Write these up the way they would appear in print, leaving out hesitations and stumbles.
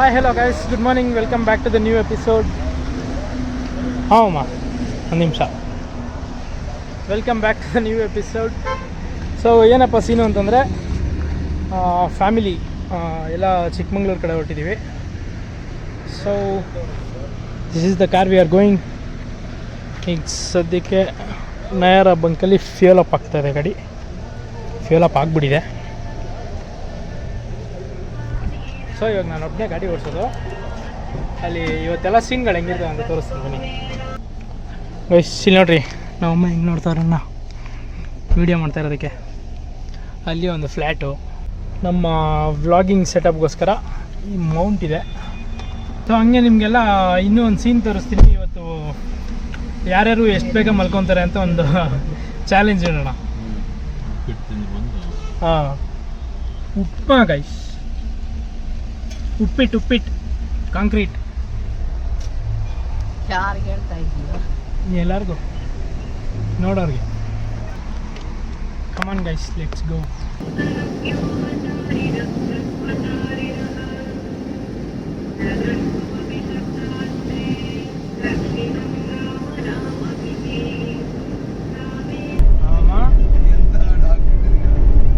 Hi hello guys, good morning, welcome back to the new episode. ಹಾಂ ಒಂದು ನಿಮಿಷ. Welcome back to the new episode. So ಏನಪ್ಪ scene ಅಂತಂದರೆ, family ಎಲ್ಲ ಚಿಕ್ಕಮಂಗ್ಳೂರು ಕಡೆ ಹೊರಟಿದ್ದೀವಿ. So this is the car we are going. ಈಗ ಸದ್ಯಕ್ಕೆ ನಯರ ಬಂಕಲ್ಲಿ ಫ್ಯೂಲ್ ಅಪ್ ಆಗ್ತಾಯಿದೆ ಗಾಡಿ. ಫ್ಯೂಲ್ ಅಪ್ ಆಗಿಬಿಟ್ಟಿದೆ. ಸೊ ಇವಾಗ ನಾನು ಒಬ್ಬನೇ ಗಾಡಿ ಓಡಿಸೋದು. ಅಲ್ಲಿ ಇವತ್ತೆಲ್ಲ ಸೀನ್ಗಳು ಹೆಂಗಿರ್ತವೆ ಅಂತ ತೋರಿಸ್ತೀನಿ ಬನ್ನಿ ಗೈಸ್. ಇಲ್ಲಿ ನೋಡ್ರಿ, ನಮ್ಮಮ್ಮ ಹೆಂಗೆ ನೋಡ್ತಾರನ್ನ ವೀಡಿಯೋ ಮಾಡ್ತಾ ಇರೋದಕ್ಕೆ. ಅಲ್ಲಿ ಒಂದು ಫ್ಲ್ಯಾಟು ನಮ್ಮ ವ್ಲಾಗಿಂಗ್ ಸೆಟಪ್ಗೋಸ್ಕರ ಈ ಮೌಂಟ್ ಇದೆ. ಸೊ ಹಂಗೆ ನಿಮಗೆಲ್ಲ ಇನ್ನೂ ಒಂದು ಸೀನ್ ತೋರಿಸ್ತೀನಿ. ಇವತ್ತು ಯಾರ್ಯಾರು ಎಷ್ಟು ಬೇಗ ಮಲ್ಕೊತಾರೆ ಅಂತ ಒಂದು ಚಾಲೆಂಜ್ ಇಡೋಣ. ಹಾಂ, ಉಪ್ಮಾ ಗೈಸ್, ಉಪ್ಪಿಟ್ಟು ಕಾಂಕ್ರೀಟ್. ಯಾರಿಗೆ ಹೇಳ್ತಾ ಇದ್ದೀವಿ? ಎಲ್ಲರಿಗೂ ನೋಡೋರಿಗೆ. ಕಮಾನ್ ಗೈಸ್, ಲೆಟ್ಸ್ ಗೋ.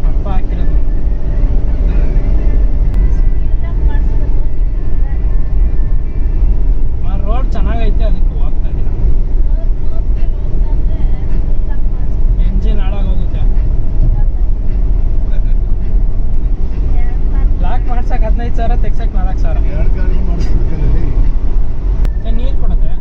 ಅಪ್ಪ ಹಾಕಿರೋದು ರೋಡ್ ಚೆನ್ನಾಗೈತೆ, ಅದಕ್ಕೆ ಹೋಗ್ತಾ ಇದ್ದೀನಿ. ಎಂಜಿನ್ ಹಾಳಾಗೋಗುತ್ತೆ. ಲಾಕ್ ಮಾಡ್ಸಕ್ಕೆ 15,000, ತೆಗ್ಸಕ್ಕೆ 4,000. ನೀರು ಕೊಡುತ್ತೆ.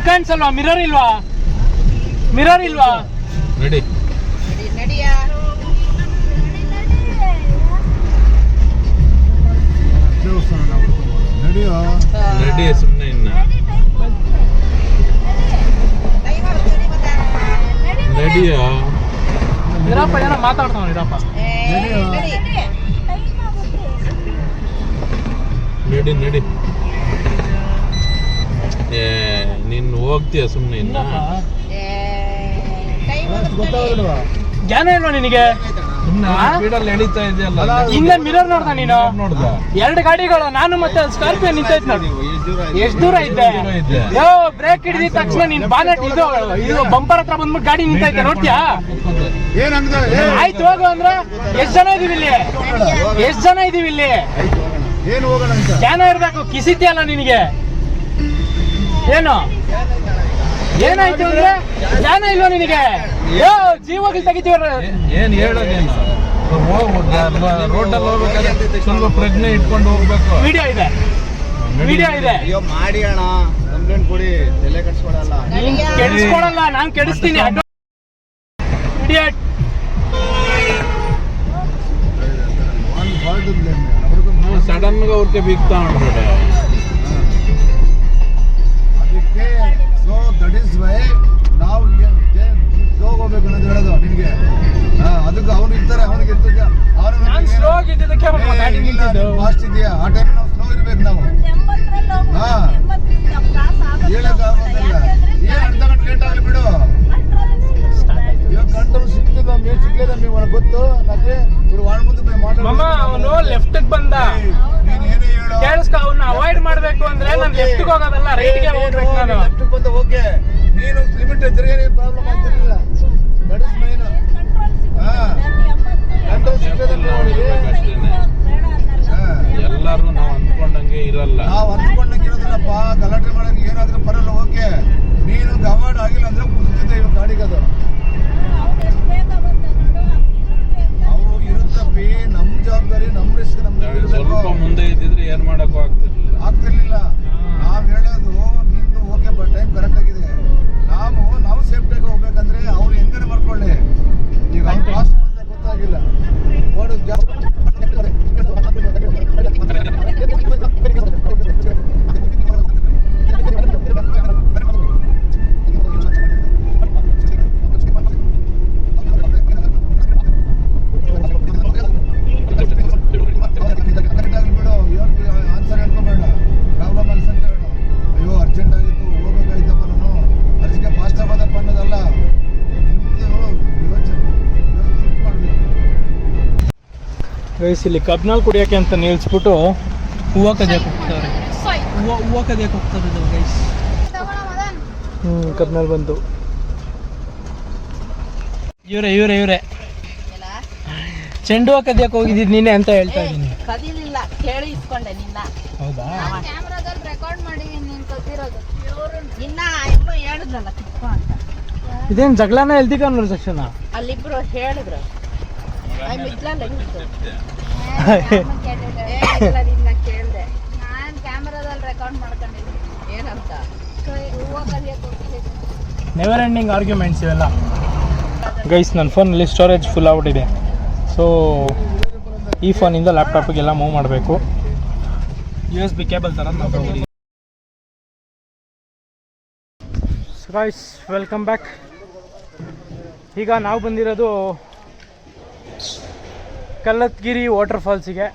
ಕಾಣಿಸಲ್ವಾ? ಮಿರರ್ ಇಲ್ವಾ? ನಡಿ. ಸುಮ್ಮನೆ ಇನ್ನ ನಡಿಯ. ಇರಪ್ಪ, ಏನೋ ಮಾತಾಡ್ತಾವ. ಇರಪ್ಪ, ನಡಿ. ನೀನ್ ಹೋಗ್ತೀಯ ಸುಮ್ಮನೆ ಇನ್ನ? ಜ್ಞಾನ ಇಲ್ವಾ ನಿನಗೆ? ನಡೀತಾ ಇದೆಯಲ್ಲ, ಹಿಂದೆ ಮಿರರ್ ನೋಡ್ದ ನೀನು? ನೋಡ್ದ? 2 ಗಾಡಿಗಳು, ನಾನು ಮತ್ತೆ ಸ್ಕಾರ್ಪಿಯೋ ನಿಂತೈತ್ ನೋಡಿ. ಎಷ್ಟು ದೂರ ಇದ್ದೆ? ಬ್ರೇಕ್ ಹಿಡಿದ ತಕ್ಷಣ ನೀನ್ ಬಾನೆಟ್ ಇದು ಬಂಪರ್ ಹತ್ರ ಬಂದ್ಬಿಟ್ಟು ಗಾಡಿ ನಿಂತೈತೆ, ನೋಡ್ತೀಯಾ? ಆಯ್ತು ಹೋಗು ಅಂದ್ರೆ ಎಷ್ಟ್ ಜನ ಇದೀವಿ ಇಲ್ಲಿ? ಜ್ಞಾನ ಇರ್ಬೇಕು. ಕಿಸಿತಿಯಲ್ಲ ನಿನಗೆ? ಏನು ಏನಾಯ್ತು ಅಂದ್ರೆ ಜ್ಞಾನ ಇಲ್ವಾ ನಿನಗೆ? ಜೀವಗಳು ತೆಗಿತೀವ್ರ. ಏನ್ ಹೇಳೋದೇನು? ರೋಡಲ್ಲಿ ಹೋಗ್ಬೇಕಾದ್ರೆ ಸ್ವಲ್ಪ ಪ್ರಜ್ಞೆ ಇಟ್ಕೊಂಡು ಹೋಗ್ಬೇಕು. ವಿಡಿಯೋ ಇದೆ. ಅಯ್ಯೋ ಮಾಡಿ ಅಣ್ಣ, ಕಂಪ್ಲೇಂಟ್ ಕೊಡಿ, ತಲೆ ಕೆಡಿಸ್ಕೊಳಲ್ಲ. ಕೆಡಿಸ್ಕೊಳಲ್ಲ, ನಾನು ಕೆಡಿಸ್ತೀನಿ. ಇಡಿಯಟ್. ಸಡನ್ గా ಊರ್ಕೆ ಬೀಗ್ತಾ ಉಂಟು. ಅದಕ್ಕೆ ಸೊ ದಟ್ ಇಸ್ ವೈ ನಾವು ಸ್ಲೋ ಹೋಗ್ಬೇಕು ಅನ್ನೋದು ಹೇಳೋದು ನಿನ್ಗೆ. ಅದಕ್ಕೆ ಅವ್ನು ಇರ್ತಾರೆ, ಅವನಿಗೆ ನಾನು ಸ್ಲೋ ಆಗಿದ್ದಕ್ಕೆ ಫಾಸ್ಟ್ ಇದೆಯಾ? ಆ ಟೈಮ್ ನಾವು ಸ್ಲೋ ಇರ್ಬೇಕು. ನಾವು ಹೇಳಕ್ಕಾಗೋದಿಲ್ಲ. ಏನ್ ಅರ್ಧ ಗಂಟೆ ಲೇಟ್ ಆಗಲಿ ಬಿಡು. ಇವಾಗ ಕಂಟ್ರೋಲ್ ಸಿಕ್ತಿಲ್ಲ, ಮೇಲ್ ಸಿಗ್ಲಿಲ್ಲ. ನೀವು ಗೊತ್ತು ನನಗೆ. ಅವನು ಲೆಫ್ಟ್ ಬಂದ. ಕೇಳಿಸ್ಕ, ಅವನ್ನ ಅವಾಯ್ಡ್ ಮಾಡ್ಬೇಕು ಅಂದ್ರೆ ನಾನು ಲೆಫ್ಟ್ ಹೋಗೋದಲ್ಲ, ರೈಟ್ ಗೆ ಹೋಗ್ಬೇಕು. ನಾನು ಲೆಫ್ಟ್ ಬಂದ ಓಕೆ, ನೀನು ಲಿಮಿಟ್ ಎದುರಿಗೆ ಪ್ರಾಬ್ಲಮ್ ಆಗ್ತಿರಲಿಲ್ಲ. That is mine. ಕಂಟ್ರೋಲ್ ಸಿಗ್ತದಲ್ಲ ಅವನಿಗೆ. ಎಲ್ಲರೂ ನಾವು ಅಂದ್ಕೊಂಡಂಗೆ ಇರಲ್ಲ. ನಾವು ಅಂದ್ಕೊಂಡಂಗೆ ಇರೋದಿಲ್ಲಪ್ಪ. ಗಲಾಟೆ ಮಾಡಕ್ಕೆ ಏನಾದ್ರೂ ಬರಲ್ಲ. ಓಕೆ, ನೀನು ಅವಾಯ್ಡ್ ಆಗಿಲ್ಲ ಅಂದ್ರೆ ಮುಗಿದಿದೆ ಇವಾಗ ಗಾಡಿಗೆ. ಅದು ಅವು ಇರುತ್ತಪ್ಪಿ. ನಮ್ ಜವಾಬ್ದಾರಿ, ನಮ್ ರಿಸ್ಕ್ ನಮ್ಗೆ ಸ್ವಲ್ಪ ಮುಂದೆ ಇದ್ದಿದ್ರೆ ಏನ್ ಮಾಡಕ್ಕೂ ಆಗ್ತಿರ್ಲಿಲ್ಲ. ನಾವ್ ಹೇಳೋದು ನಿಂದು ಓಕೆ, ಬಟ್ ಟೈಮ್ ಕರೆಕ್ಟ್ ಆಗಿದೆ. ನಾವು ಸೇಫ್ಟಿಯಾಗಿ ಹೋಗ್ಬೇಕಂದ್ರೆ ಅವ್ರು ಹೆಂಗಾರ ಬರ್ಕೊಳ್ಳಿ. ಗೈಸ್ ಇಲ್ಲಿ ಕಬ್ನಲ್ಲಿ ಕುಡಿಯೋಕ್ಕೆ ಅಂತ ನಿಲ್ಲಿಸ್ಬಿಟ್ಟು ಹೂವು ಕದಿಯಕ್ಕೆ ಹೋಗ್ತಾರೆ. ಹೂವು ಕದಿಯಕ್ಕೆ ಹೋಗ್ತಾರೆ ಇದು ಗೈಸ್. ಕಬ್ನಲ್ಲಿ ಬಂತು. ಇವರೇ ಚೆಂಡು ಹೂವು ಕದಿಯಕ್ಕೆ ಹೋಗಿದ್ದೀನಿ ನೀನೆ ಅಂತ ಹೇಳ್ತಾ ಇದ್ದೀನಿ. ಕದಿಲಿಲ್ಲ, ಕೇಳಿ ಇಸ್ಕೊಂಡೆ ನಿನ್ನ. ಹೌದಾ? ಕ್ಯಾಮ್ರಾದಲ್ಲಿ ರೆಕಾರ್ಡ್ ಮಾಡಿದೀನಿ ನೀನು ಕಲ್ತಿರೋದು. ನಿನ್ನ ಅಮ್ಮ ಹೇಳಿದ್ನಲ್ಲ ಕಿತ್ಕೊ ಅಂತ. ಇದೇನು ಜಗಳನ ಹೆಲ್ದಿ ಕಾನ್ವರ್ಸೇಷನ್? ಅಲ್ಲಿಬ್ರು ಹೇಳಿದ್ರು. ಮಿದ್ಲಲ್ಲ ನಿನ್ನ ಕೇಳಿದೆ. ನಾನು ಕ್ಯಾಮ್ರಾದಲ್ಲಿ ರೆಕಾರ್ಡ್ ಮಾಡ್ಕೊಂಡಿದ್ದೀನಿ. ಏನಂತ? ಹೂವು ಕಲಿಯಕ್ಕೆ ಹೋಗ್ತಿದ್ದೆ. ನೆವರ್ ಎಂಡಿಂಗ್ ಆರ್ಗ್ಯುಮೆಂಟ್ಸ್ ಇವೆಲ್ಲ. ಗೈಸ್ ನನ್ನ ಫೋನಲ್ಲಿ ಸ್ಟೋರೇಜ್ ಫುಲ್ ಆಗ್ಬಿಟ್ಟಿದೆ. ಸೊ ಈ ಫೋನಿಂದ ಲ್ಯಾಪ್ಟಾಪಿಗೆಲ್ಲ ಮೂವ್ ಮಾಡಬೇಕು. USB ಕೇಬಲ್ ಥರ ನಾವು ತಗೊಂಡಿದ್ದೀವಿ. Guys welcome back. ಈಗ ನಾವು ಬಂದಿರೋದು ಕಲ್ಲತ್ಗಿರಿ ವಾಟರ್ ಫಾಲ್ಸಿಗೆ.